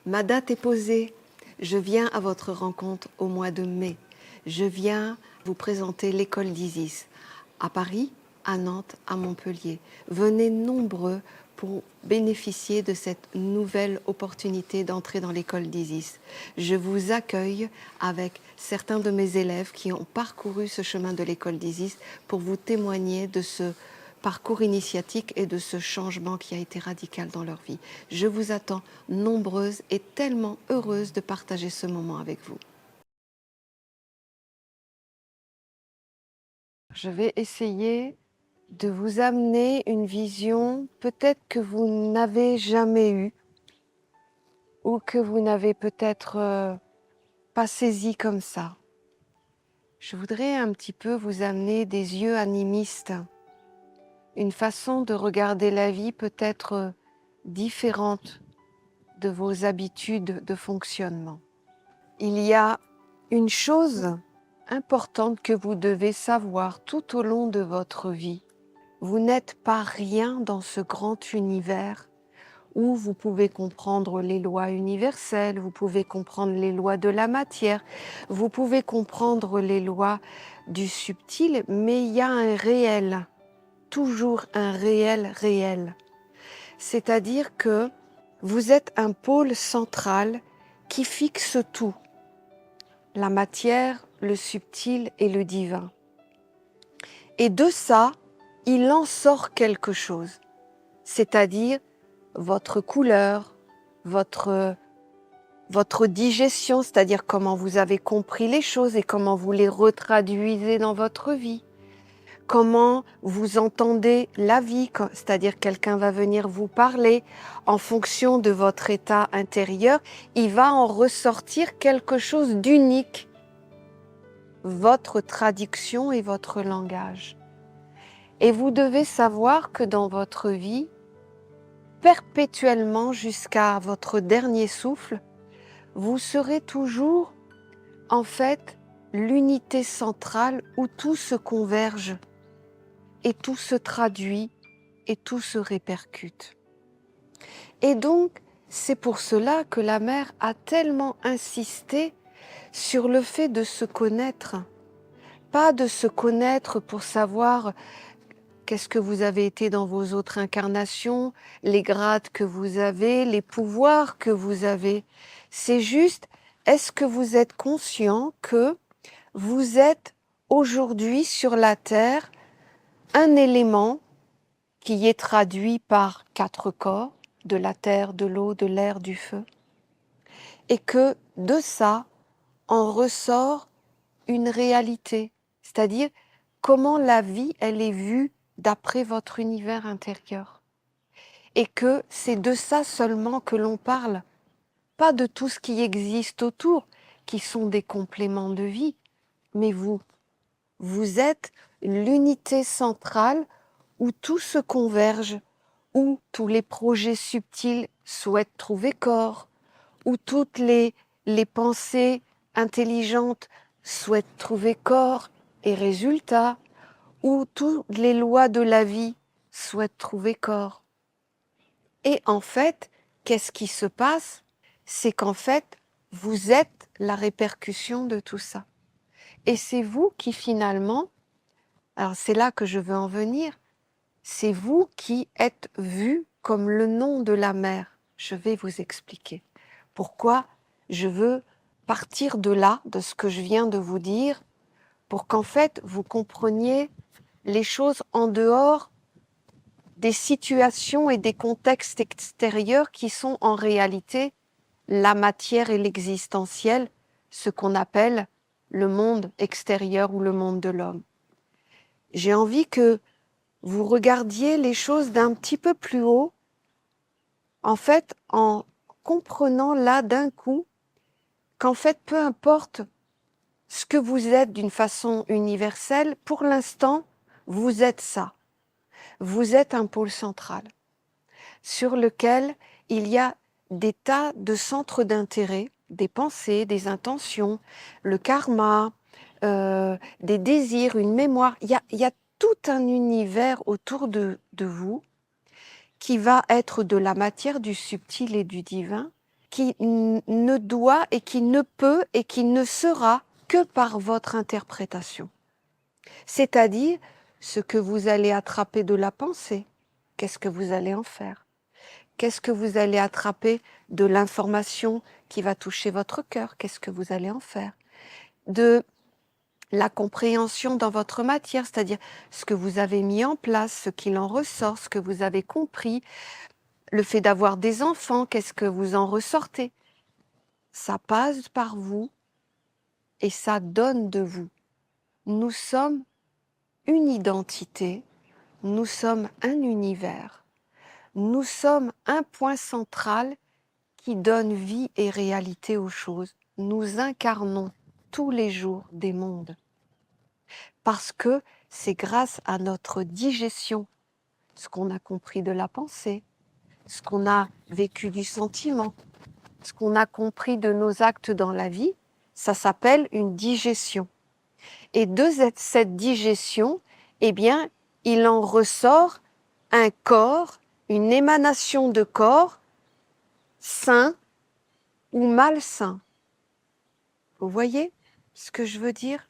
Ma date est posée. Je viens à votre rencontre au mois de mai. Je viens vous présenter l'école d'Isis à Paris, à Nantes, à Montpellier. Venez nombreux pour bénéficier de cette nouvelle opportunité d'entrer dans l'école d'Isis. Je vous accueille avec certains de mes élèves qui ont parcouru ce chemin de l'école d'Isis pour vous témoigner de ce parcours initiatique et de ce changement qui a été radical dans leur vie. Je vous attends nombreuses et tellement heureuse de partager ce moment avec vous. Je vais essayer de vous amener une vision peut-être que vous n'avez jamais eue ou que vous n'avez peut-être pas saisie comme ça. Je voudrais un petit peu vous amener des yeux animistes, une façon de regarder la vie peut-être différente de vos habitudes de fonctionnement. Il y a une chose importante que vous devez savoir tout au long de votre vie. Vous n'êtes pas rien dans ce grand univers où vous pouvez comprendre les lois universelles, vous pouvez comprendre les lois de la matière, vous pouvez comprendre les lois du subtil, mais il y a un réel, toujours un réel. C'est-à-dire que vous êtes un pôle central qui fixe tout, la matière, le subtil et le divin. Et de ça, il en sort quelque chose, c'est-à-dire votre couleur, votre digestion, c'est-à-dire comment vous avez compris les choses et comment vous les retraduisez dans votre vie. Comment vous entendez la vie, c'est-à-dire quelqu'un va venir vous parler en fonction de votre état intérieur, il va en ressortir quelque chose d'unique, votre traduction et votre langage. Et vous devez savoir que dans votre vie, perpétuellement jusqu'à votre dernier souffle, vous serez toujours en fait l'unité centrale où tout se converge et tout se traduit et tout se répercute. Et donc, c'est pour cela que la mère a tellement insisté sur le fait de se connaître. Pas de se connaître pour savoir qu'est-ce que vous avez été dans vos autres incarnations, les grades que vous avez, les pouvoirs que vous avez. C'est juste, est-ce que vous êtes conscient que vous êtes aujourd'hui sur la Terre un élément qui est traduit par 4 corps, de la terre, de l'eau, de l'air, du feu, et que de ça en ressort une réalité, c'est-à-dire comment la vie, elle est vue d'après votre univers intérieur. Et que c'est de ça seulement que l'on parle, pas de tout ce qui existe autour, qui sont des compléments de vie, mais vous êtes l'unité centrale où tout se converge, où tous les projets subtils souhaitent trouver corps, où toutes les pensées intelligentes souhaitent trouver corps et résultat, où toutes les lois de la vie souhaitent trouver corps. Et en fait, qu'est-ce qui se passe? C'est qu'en fait, vous êtes la répercussion de tout ça. Et c'est vous qui finalement, alors c'est là que je veux en venir, c'est vous qui êtes vu comme le nom de la mère. Je vais vous expliquer pourquoi je veux partir de là, de ce que je viens de vous dire, pour qu'en fait vous compreniez les choses en dehors des situations et des contextes extérieurs qui sont en réalité la matière et l'existentiel, ce qu'on appelle le monde extérieur ou le monde de l'homme. J'ai envie que vous regardiez les choses d'un petit peu plus haut, en fait, en comprenant là d'un coup qu'en fait, peu importe ce que vous êtes d'une façon universelle, pour l'instant, vous êtes ça. Vous êtes un pôle central sur lequel il y a des tas de centres d'intérêt, des pensées, des intentions, le karma, des désirs, une mémoire. Il y a tout un univers autour de vous qui va être de la matière, du subtil et du divin, qui ne doit et qui ne peut et qui ne sera que par votre interprétation. C'est-à-dire, ce que vous allez attraper de la pensée, qu'est-ce que vous allez en faire? Qu'est-ce que vous allez attraper de l'information qui va toucher votre cœur? Qu'est-ce que vous allez en faire? De la compréhension dans votre matière, c'est-à-dire ce que vous avez mis en place, ce qu'il en ressort, ce que vous avez compris, le fait d'avoir des enfants, qu'est-ce que vous en ressortez? Ça passe par vous et ça donne de vous. Nous sommes une identité, nous sommes un univers, nous sommes un point central qui donne vie et réalité aux choses. Nous incarnons tous les jours des mondes. Parce que c'est grâce à notre digestion, ce qu'on a compris de la pensée, ce qu'on a vécu du sentiment, ce qu'on a compris de nos actes dans la vie, ça s'appelle une digestion. Et de cette digestion, eh bien, il en ressort un corps, une émanation de corps sain ou malsain. Vous voyez ce que je veux dire?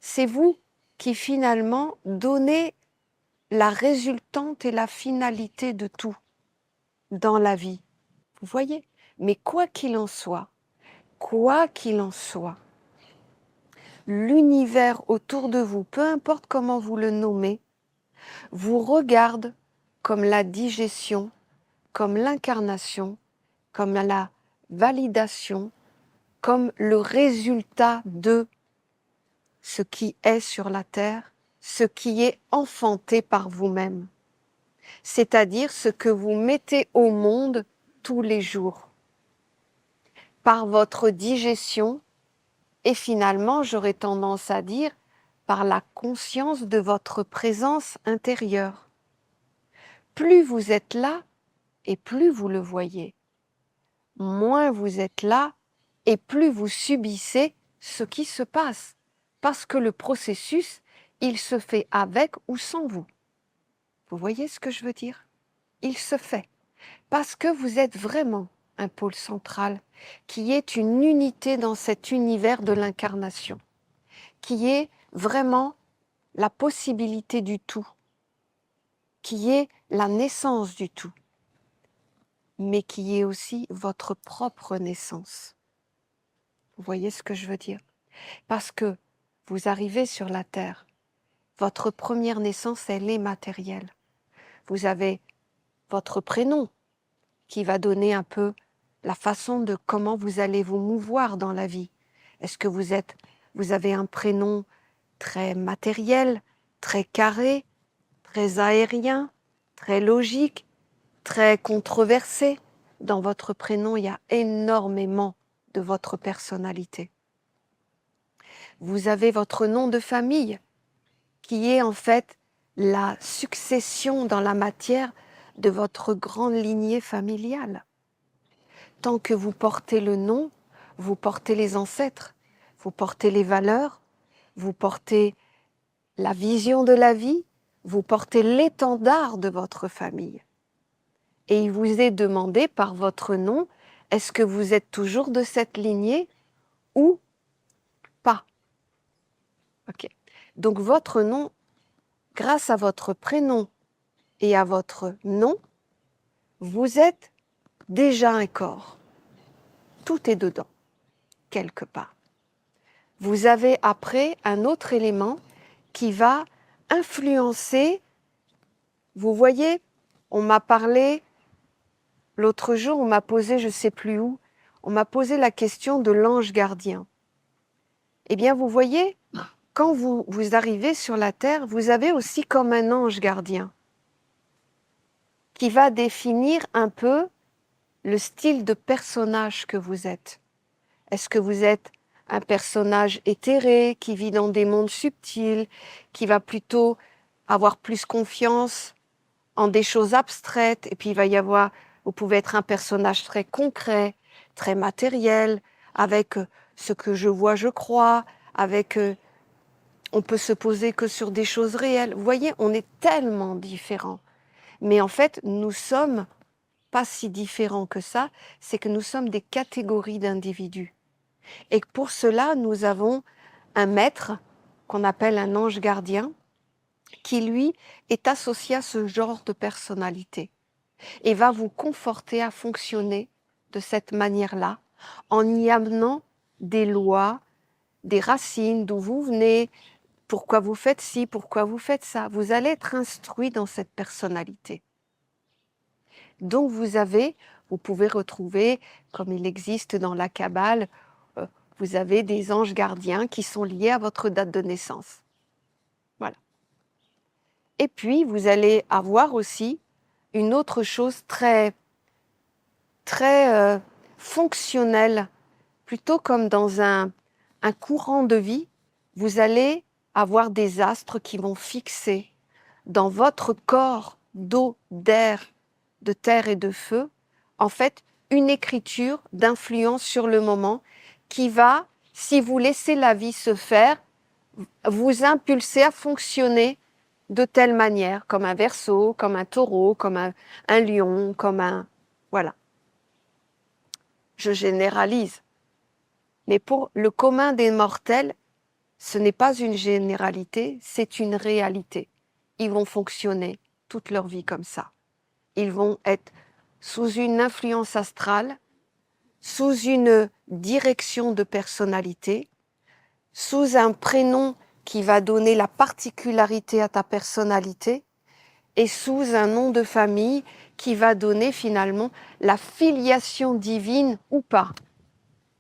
C'est vous qui finalement donnez la résultante et la finalité de tout dans la vie. Vous voyez? Mais quoi qu'il en soit, l'univers autour de vous, peu importe comment vous le nommez, vous regarde comme la digestion, comme l'incarnation, comme la validation, comme le résultat de ce qui est sur la terre, ce qui est enfanté par vous-même, c'est-à-dire ce que vous mettez au monde tous les jours, par votre digestion et finalement, j'aurais tendance à dire, par la conscience de votre présence intérieure. Plus vous êtes là et plus vous le voyez, moins vous êtes là et plus vous subissez ce qui se passe, parce que le processus, il se fait avec ou sans vous. Vous voyez ce que je veux dire? Il se fait, parce que vous êtes vraiment un pôle central, qui est une unité dans cet univers de l'incarnation, qui est vraiment la possibilité du tout, qui est la naissance du tout, mais qui est aussi votre propre naissance. Vous voyez ce que je veux dire? Parce que vous arrivez sur la terre, votre première naissance, elle est matérielle. Vous avez votre prénom qui va donner un peu la façon de comment vous allez vous mouvoir dans la vie. Est-ce que vous avez un prénom très matériel, très carré, très aérien, très logique, très controversé? Dans votre prénom, il y a énormément de votre personnalité. Vous avez votre nom de famille, qui est en fait la succession dans la matière de votre grande lignée familiale. Tant que vous portez le nom, vous portez les ancêtres, vous portez les valeurs, vous portez la vision de la vie, vous portez l'étendard de votre famille. Et il vous est demandé par votre nom, est-ce que vous êtes toujours de cette lignée ou pas? Ok. Donc votre nom, grâce à votre prénom et à votre nom, vous êtes déjà un corps. Tout est dedans, quelque part. Vous avez après un autre élément qui va influencer. Vous voyez, on m'a parlé, l'autre jour, on m'a posé, je ne sais plus où, on m'a posé la question de l'ange gardien. Eh bien, vous voyez, quand vous arrivez sur la terre, vous avez aussi comme un ange gardien qui va définir un peu le style de personnage que vous êtes. Est-ce que vous êtes un personnage éthéré qui vit dans des mondes subtils, qui va plutôt avoir plus confiance en des choses abstraites, et puis vous pouvez être un personnage très concret, très matériel, avec ce que je vois, je crois, avec on peut se poser que sur des choses réelles. Vous voyez, on est tellement différents. Mais en fait, nous sommes pas si différents que ça, c'est que nous sommes des catégories d'individus. Et que pour cela, nous avons un maître qu'on appelle un ange gardien, qui lui est associé à ce genre de personnalité et va vous conforter à fonctionner de cette manière-là, en y amenant des lois, des racines, d'où vous venez, pourquoi vous faites ci, pourquoi vous faites ça. Vous allez être instruit dans cette personnalité. Donc vous pouvez retrouver, comme il existe dans la Kabbale, vous avez des anges gardiens qui sont liés à votre date de naissance. Voilà. Et puis, vous allez avoir aussi une autre chose très fonctionnelle, plutôt comme dans un courant de vie, vous allez avoir des astres qui vont fixer dans votre corps d'eau, d'air, de terre et de feu, en fait, une écriture d'influence sur le moment qui va, si vous laissez la vie se faire, vous impulser à fonctionner de telle manière, comme un Verseau, comme un Taureau, comme un Lion, comme un... Voilà. Je généralise. Mais pour le commun des mortels, ce n'est pas une généralité, c'est une réalité. Ils vont fonctionner toute leur vie comme ça. Ils vont être sous une influence astrale, sous une direction de personnalité, sous un prénom qui va donner la particularité à ta personnalité et sous un nom de famille qui va donner finalement la filiation divine ou pas.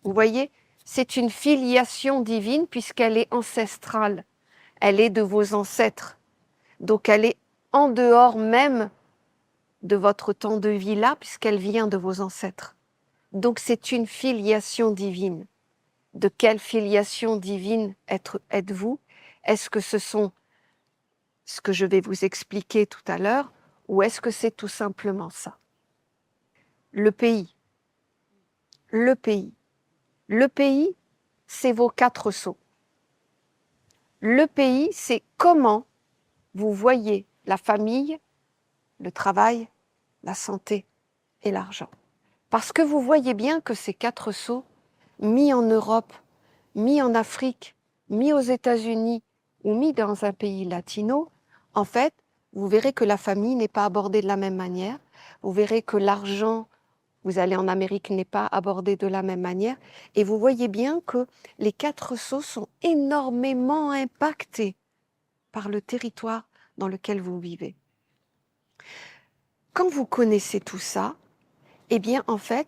Vous voyez, c'est une filiation divine puisqu'elle est ancestrale, elle est de vos ancêtres. Donc elle est en dehors même de votre temps de vie là puisqu'elle vient de vos ancêtres. Donc c'est une filiation divine. De quelle filiation divine êtes-vous? Est-ce que ce sont ce que je vais vous expliquer tout à l'heure ou est-ce que c'est tout simplement ça? Le pays. Le pays. Le pays, c'est vos 4 sceaux. Le pays, c'est comment vous voyez la famille, le travail, la santé et l'argent. Parce que vous voyez bien que ces 4 sceaux, mis en Europe, mis en Afrique, mis aux États-Unis ou mis dans un pays latino, en fait, vous verrez que la famille n'est pas abordée de la même manière. Vous verrez que l'argent, vous allez en Amérique, n'est pas abordé de la même manière. Et vous voyez bien que les 4 sceaux sont énormément impactés par le territoire dans lequel vous vivez. Quand vous connaissez tout ça, eh bien, en fait,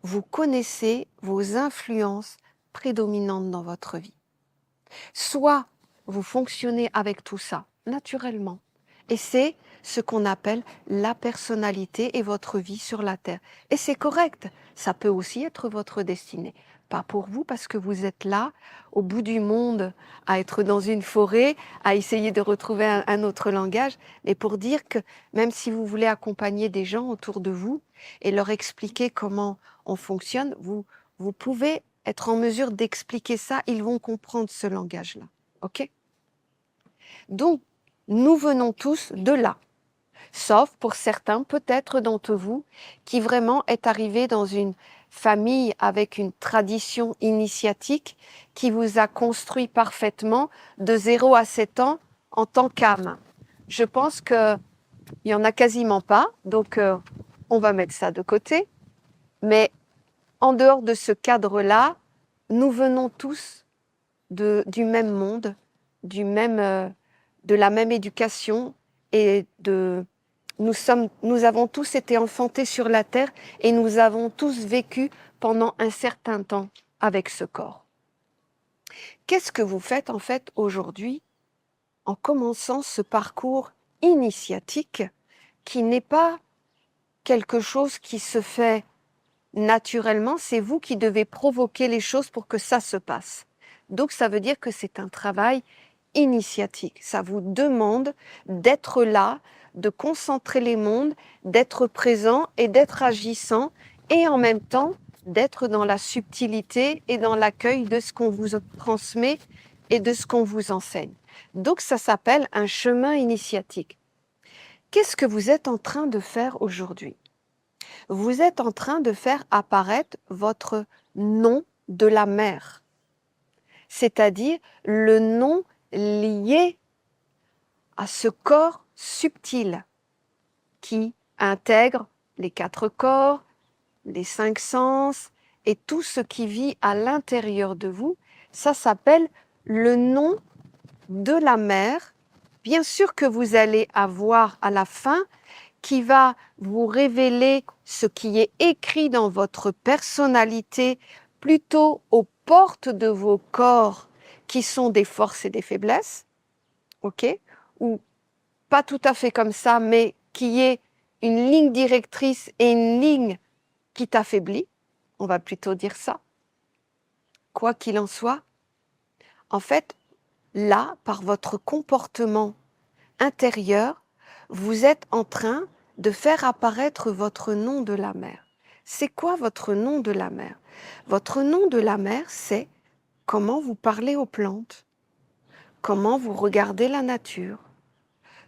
vous connaissez vos influences prédominantes dans votre vie. Soit vous fonctionnez avec tout ça naturellement, et c'est ce qu'on appelle la personnalité et votre vie sur la Terre. Et c'est correct, ça peut aussi être votre destinée. Pas pour vous parce que vous êtes là, au bout du monde, à être dans une forêt, à essayer de retrouver un autre langage, mais pour dire que même si vous voulez accompagner des gens autour de vous et leur expliquer comment on fonctionne, vous pouvez être en mesure d'expliquer ça, ils vont comprendre ce langage-là. OK? Donc, nous venons tous de là. Sauf pour certains, peut-être d'entre vous, qui vraiment est arrivé dans une famille avec une tradition initiatique qui vous a construit parfaitement de 0 à 7 ans en tant qu'âme. Je pense qu'il n'y en a quasiment pas, donc on va mettre ça de côté. Mais en dehors de ce cadre-là, nous venons tous du même monde, de la même éducation et nous avons tous été enfantés sur la terre et nous avons tous vécu pendant un certain temps avec ce corps. Qu'est-ce que vous faites en fait aujourd'hui en commençant ce parcours initiatique qui n'est pas quelque chose qui se fait naturellement, c'est vous qui devez provoquer les choses pour que ça se passe. Donc ça veut dire que c'est un travail initiatique. Ça vous demande d'être là, de concentrer les mondes, d'être présent et d'être agissant et en même temps d'être dans la subtilité et dans l'accueil de ce qu'on vous transmet et de ce qu'on vous enseigne. Donc ça s'appelle un chemin initiatique. Qu'est-ce que vous êtes en train de faire aujourd'hui? Vous êtes en train de faire apparaître votre nom de la mer, c'est-à-dire le nom lié à ce corps subtil qui intègre les 4 corps, les 5 sens et tout ce qui vit à l'intérieur de vous. Ça s'appelle le nom de la mer. Bien sûr que vous allez avoir à la fin qui va vous révéler ce qui est écrit dans votre personnalité plutôt aux portes de vos corps qui sont des forces et des faiblesses, ok? Ou pas tout à fait comme ça, mais qui est une ligne directrice et une ligne qui t'affaiblit, on va plutôt dire ça. Quoi qu'il en soit, en fait, là, par votre comportement intérieur, vous êtes en train de faire apparaître votre nom de la mer. C'est quoi votre nom de la mer? Votre nom de la mer, c'est comment vous parlez aux plantes, comment vous regardez la nature,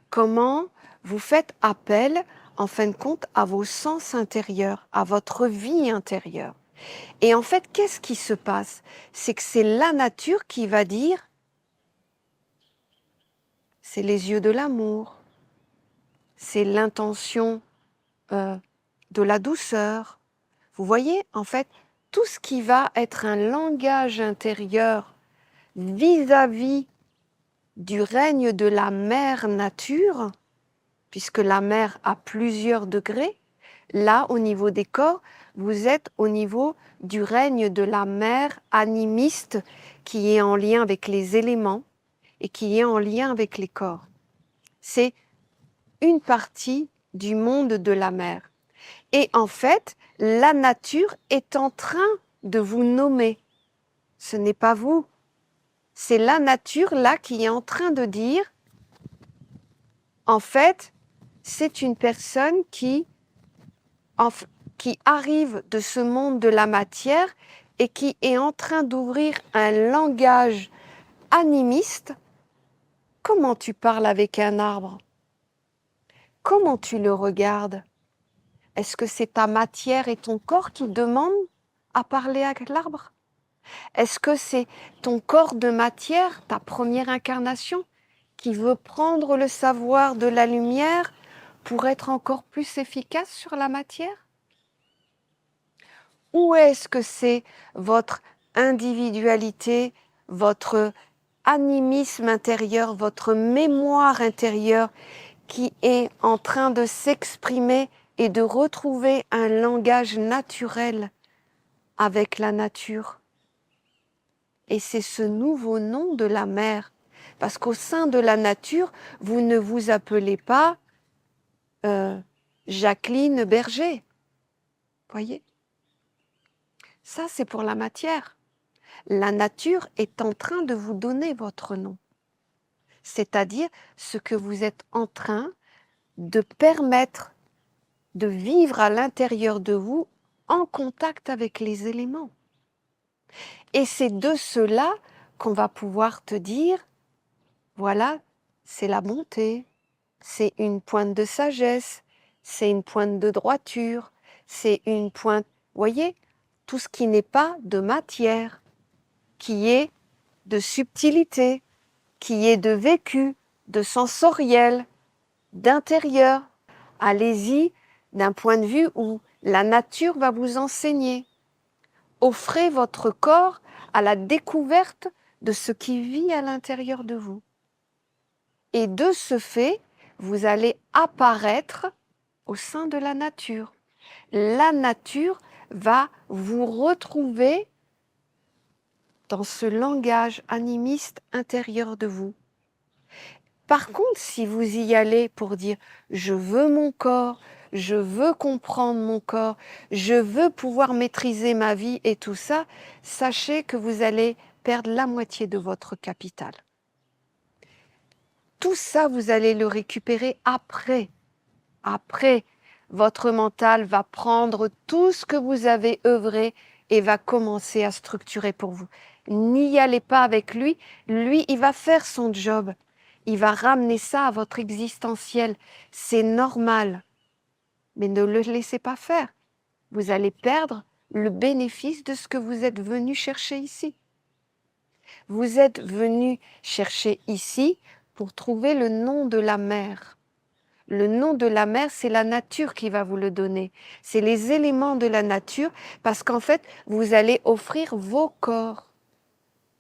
comment vous faites appel, en fin de compte, à vos sens intérieurs, à votre vie intérieure. Et en fait, qu'est-ce qui se passe? C'est que c'est la nature qui va dire, c'est les yeux de l'amour, c'est l'intention de la douceur. Vous voyez, en fait, tout ce qui va être un langage intérieur vis-à-vis du règne de la mère nature, puisque la mer a plusieurs degrés, là, au niveau des corps, vous êtes au niveau du règne de la mère animiste qui est en lien avec les éléments et qui est en lien avec les corps. C'est une partie du monde de la mer. Et en fait, la nature est en train de vous nommer. Ce n'est pas vous. C'est la nature là qui est en train de dire, en fait, c'est une personne qui arrive de ce monde de la matière et qui est en train d'ouvrir un langage animiste. Comment tu parles avec un arbre? Comment tu le regardes? Est-ce que c'est ta matière et ton corps qui demandent à parler avec l'arbre? Est-ce que c'est ton corps de matière, ta première incarnation, qui veut prendre le savoir de la lumière pour être encore plus efficace sur la matière? Ou est-ce que c'est votre individualité, votre animisme intérieur, votre mémoire intérieure qui est en train de s'exprimer et de retrouver un langage naturel avec la nature? Et c'est ce nouveau nom de la mer. Parce qu'au sein de la nature, vous ne vous appelez pas Jacqueline Berger. Voyez? Ça, c'est pour la matière. La nature est en train de vous donner votre nom. C'est-à-dire ce que vous êtes en train de permettre de vivre à l'intérieur de vous en contact avec les éléments. Et c'est de cela qu'on va pouvoir te dire, voilà, c'est la bonté, c'est une pointe de sagesse, c'est une pointe de droiture, c'est une pointe, voyez, tout ce qui n'est pas de matière, qui est de subtilité, qui est de vécu, de sensoriel, d'intérieur. Allez-y d'un point de vue où la nature va vous enseigner. Offrez votre corps à la découverte de ce qui vit à l'intérieur de vous. Et de ce fait, vous allez apparaître au sein de la nature. La nature va vous retrouver dans ce langage animiste intérieur de vous. Par contre, si vous y allez pour dire « je veux mon corps, je veux comprendre mon corps, je veux pouvoir maîtriser ma vie et tout ça », sachez que vous allez perdre la moitié de votre capital. Tout ça, vous allez le récupérer après. Après, votre mental va prendre tout ce que vous avez œuvré et va commencer à structurer pour vous. N'y allez pas avec lui. Lui, il va faire son job. Il va ramener ça à votre existentiel. C'est normal. Mais ne le laissez pas faire. Vous allez perdre le bénéfice de ce que vous êtes venu chercher ici. Vous êtes venu chercher ici pour trouver le nom de la mer. Le nom de la mer, c'est la nature qui va vous le donner. C'est les éléments de la nature parce qu'en fait, vous allez offrir vos corps.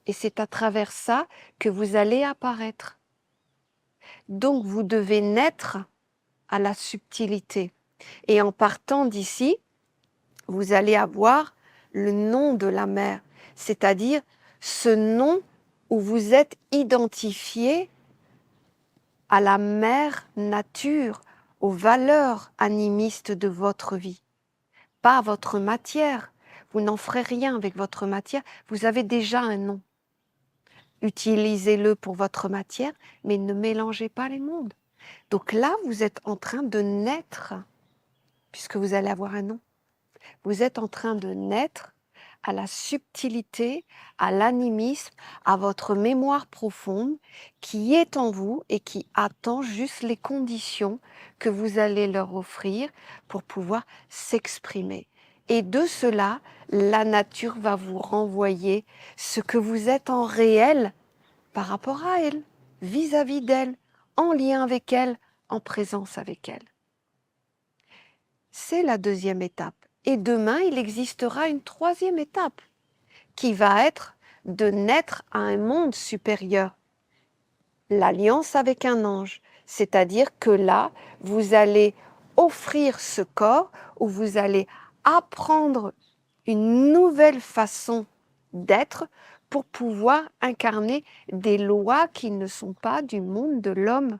Et c'est à travers ça que vous allez apparaître. Donc, vous devez naître à la subtilité. Et en partant d'ici, vous allez avoir le nom de la mer, c'est-à-dire ce nom où vous êtes identifié à la mère nature, aux valeurs animistes de votre vie, pas à votre matière. Vous n'en ferez rien avec votre matière, vous avez déjà un nom. Utilisez-le pour votre matière, mais ne mélangez pas les mondes. Donc là, vous êtes en train de naître, puisque vous allez avoir un nom. Vous êtes en train de naître à la subtilité, à l'animisme, à votre mémoire profonde qui est en vous et qui attend juste les conditions que vous allez leur offrir pour pouvoir s'exprimer. Et de cela, la nature va vous renvoyer ce que vous êtes en réel par rapport à elle, vis-à-vis d'elle, en lien avec elle, en présence avec elle. C'est la deuxième étape. Et demain, il existera une troisième étape qui va être de naître à un monde supérieur. L'alliance avec un ange. C'est-à-dire que là, vous allez offrir ce corps où vous allez apprendre une nouvelle façon d'être pour pouvoir incarner des lois qui ne sont pas du monde de l'homme.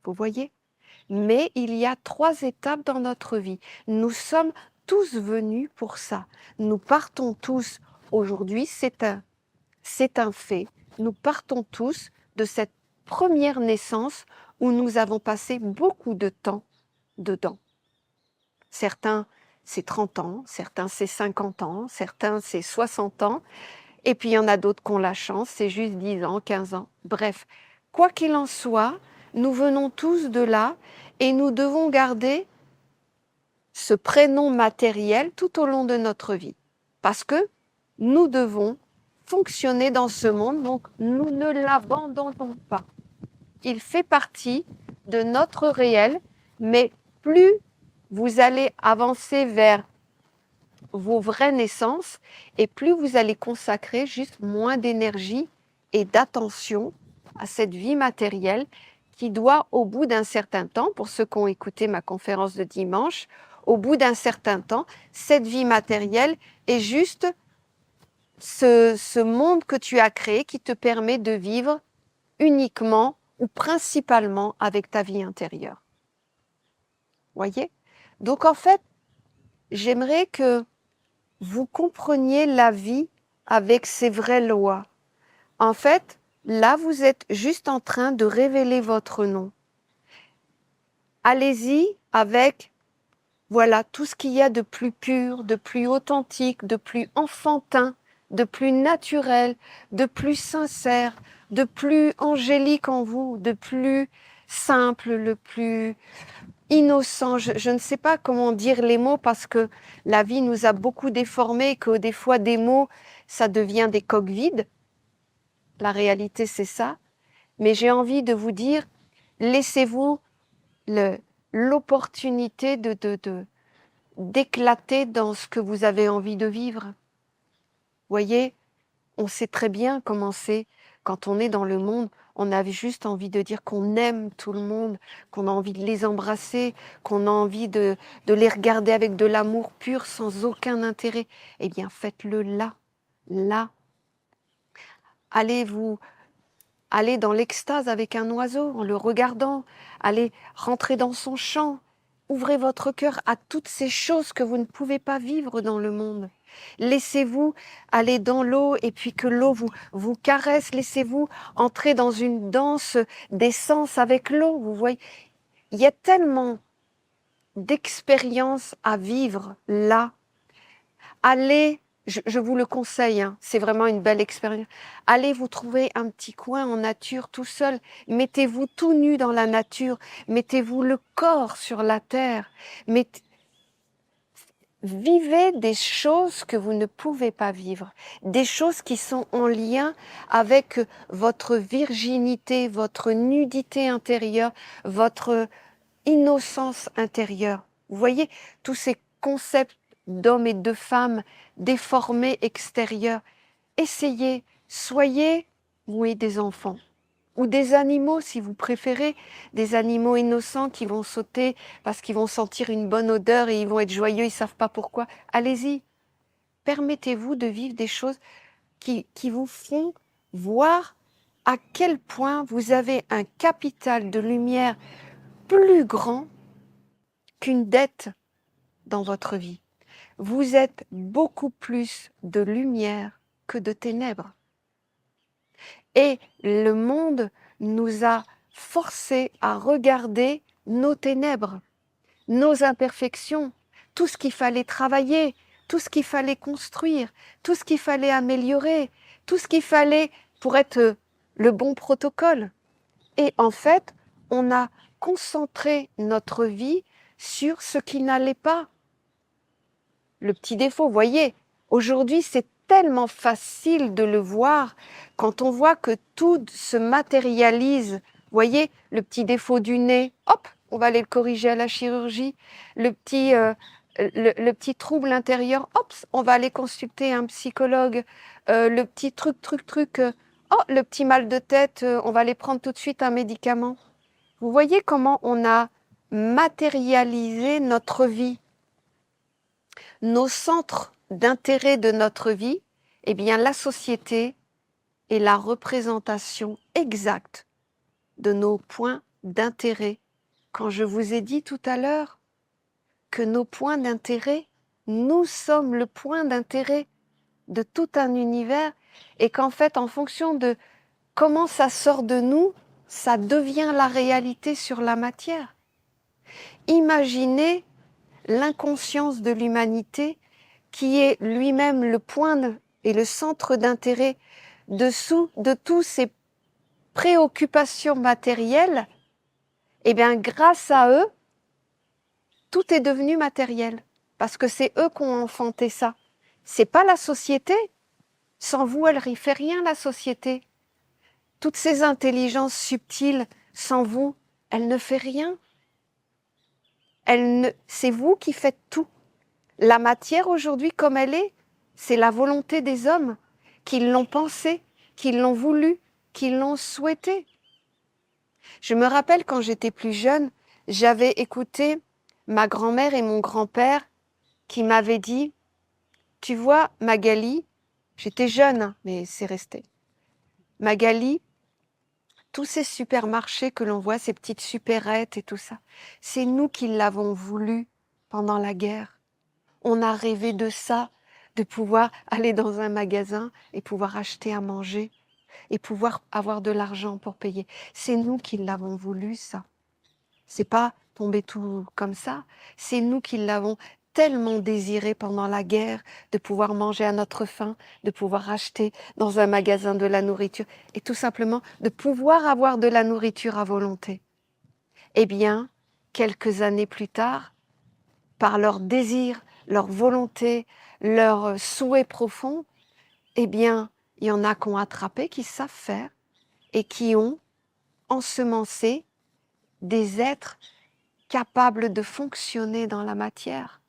Vous voyez ? Mais il y a 3 étapes dans notre vie. Nous sommes tous venus pour ça. Nous partons tous, aujourd'hui, c'est un fait, nous partons tous de cette première naissance où nous avons passé beaucoup de temps dedans. Certains, c'est 30 ans, certains, c'est 50 ans, certains, c'est 60 ans, et puis il y en a d'autres qui ont la chance, c'est juste 10 ans, 15 ans. Bref, quoi qu'il en soit, nous venons tous de là et nous devons garder ce prénom matériel tout au long de notre vie. Parce que nous devons fonctionner dans ce monde, donc nous ne l'abandonnons pas. Il fait partie de notre réel, mais plus vous allez avancer vers vos vraies naissances et plus vous allez consacrer juste moins d'énergie et d'attention à cette vie matérielle qui doit, au bout d'un certain temps, pour ceux qui ont écouté ma conférence de dimanche, au bout d'un certain temps, cette vie matérielle est juste ce monde que tu as créé qui te permet de vivre uniquement ou principalement avec ta vie intérieure. Voyez ? Donc en fait, j'aimerais que vous compreniez la vie avec ses vraies lois. En fait, là, vous êtes juste en train de révéler votre nom. Allez-y avec, voilà, tout ce qu'il y a de plus pur, de plus authentique, de plus enfantin, de plus naturel, de plus sincère, de plus angélique en vous, de plus simple, le plus innocent. Je ne sais pas comment dire les mots parce que la vie nous a beaucoup déformés, que des fois des mots, ça devient des coques vides. La réalité, c'est ça. Mais j'ai envie de vous dire, laissez-vous l'opportunité d'éclater dans ce que vous avez envie de vivre. Voyez, on sait très bien comment c'est quand on est dans le monde. On a juste envie de dire qu'on aime tout le monde, qu'on a envie de les embrasser, qu'on a envie de les regarder avec de l'amour pur, sans aucun intérêt. Eh bien, faites-le là, là. Allez dans l'extase avec un oiseau en le regardant. Allez rentrer dans son chant. Ouvrez votre cœur à toutes ces choses que vous ne pouvez pas vivre dans le monde. Laissez-vous aller dans l'eau et puis que l'eau vous caresse. Laissez-vous entrer dans une danse d'essence avec l'eau. Vous voyez, il y a tellement d'expériences à vivre là. Allez je vous le conseille, hein, c'est vraiment une belle expérience. Allez vous trouver un petit coin en nature tout seul. Mettez-vous tout nu dans la nature. Mettez-vous le corps sur la terre. Vivez des choses que vous ne pouvez pas vivre. Des choses qui sont en lien avec votre virginité, votre nudité intérieure, votre innocence intérieure. Vous voyez, tous ces concepts d'hommes et de femmes déformés extérieurs. Essayez, soyez, oui, des enfants. Ou des animaux, si vous préférez, des animaux innocents qui vont sauter parce qu'ils vont sentir une bonne odeur et ils vont être joyeux, ils ne savent pas pourquoi. Allez-y, permettez-vous de vivre des choses qui vous font voir à quel point vous avez un capital de lumière plus grand qu'une dette dans votre vie. Vous êtes beaucoup plus de lumière que de ténèbres. Et le monde nous a forcés à regarder nos ténèbres, nos imperfections, tout ce qu'il fallait travailler, tout ce qu'il fallait construire, tout ce qu'il fallait améliorer, tout ce qu'il fallait pour être le bon protocole. Et en fait, on a concentré notre vie sur ce qui n'allait pas. Le petit défaut, vous voyez, aujourd'hui, c'est tellement facile de le voir quand on voit que tout se matérialise. Vous voyez, le petit défaut du nez, hop, on va aller le corriger à la chirurgie. Le petit trouble intérieur, hop, on va aller consulter un psychologue. Le petit truc, oh, le petit mal de tête, on va aller prendre tout de suite un médicament. Vous voyez comment on a matérialisé notre vie. Nos centres d'intérêt de notre vie, eh bien la société est la représentation exacte de nos points d'intérêt. Quand je vous ai dit tout à l'heure que nos points d'intérêt, nous sommes le point d'intérêt de tout un univers et qu'en fait, en fonction de comment ça sort de nous, ça devient la réalité sur la matière. Imaginez l'inconscience de l'humanité qui est lui-même le point et le centre d'intérêt de tous ces préoccupations matérielles, eh bien, grâce à eux, tout est devenu matériel. Parce que c'est eux qui ont enfanté ça. C'est pas la société. Sans vous, elle ne fait rien, la société. Toutes ces intelligences subtiles, sans vous, elle ne fait rien. C'est vous qui faites tout. La matière aujourd'hui, comme elle est, c'est la volonté des hommes qui l'ont pensée, qui l'ont voulu, qui l'ont souhaité. Je me rappelle quand j'étais plus jeune, j'avais écouté ma grand-mère et mon grand-père qui m'avaient dit « Tu vois, Magali, j'étais jeune, hein, mais c'est resté. Magali, tous ces supermarchés que l'on voit, ces petites supérettes et tout ça, c'est nous qui l'avons voulu pendant la guerre. On a rêvé de ça, de pouvoir aller dans un magasin et pouvoir acheter à manger et pouvoir avoir de l'argent pour payer. C'est nous qui l'avons voulu, ça. C'est pas tombé tout comme ça. C'est nous qui l'avons tellement désiré pendant la guerre, de pouvoir manger à notre faim, de pouvoir acheter dans un magasin de la nourriture et tout simplement de pouvoir avoir de la nourriture à volonté. Eh bien, quelques années plus tard, par leur désir, leur volonté, leur souhait profond, eh bien, il y en a qui ont attrapé, qui savent faire et qui ont ensemencé des êtres capables de fonctionner dans la matière,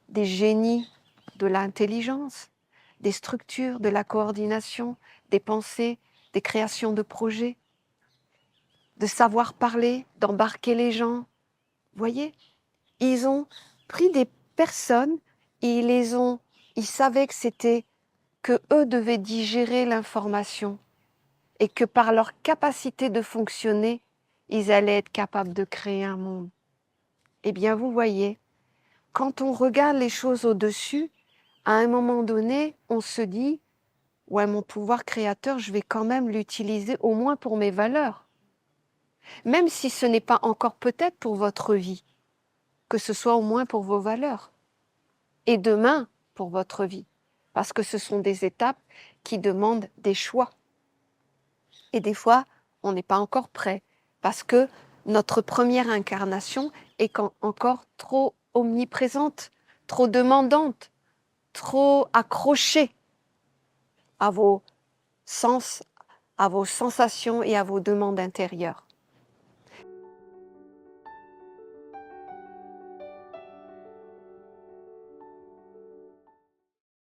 des génies de l'intelligence, des structures, de la coordination, des pensées, des créations de projets, de savoir parler, d'embarquer les gens. Vous voyez, ils ont pris des personnes et ils savaient que eux devaient digérer l'information et que par leur capacité de fonctionner, ils allaient être capables de créer un monde. Eh bien, vous voyez, quand on regarde les choses au-dessus, à un moment donné, on se dit « Ouais, mon pouvoir créateur, je vais quand même l'utiliser au moins pour mes valeurs. » Même si ce n'est pas encore peut-être pour votre vie, que ce soit au moins pour vos valeurs. Et demain, pour votre vie, parce que ce sont des étapes qui demandent des choix. Et des fois, on n'est pas encore prêt, parce que notre première incarnation est encore trop omniprésente, trop demandante, trop accrochée à vos sens, à vos sensations et à vos demandes intérieures.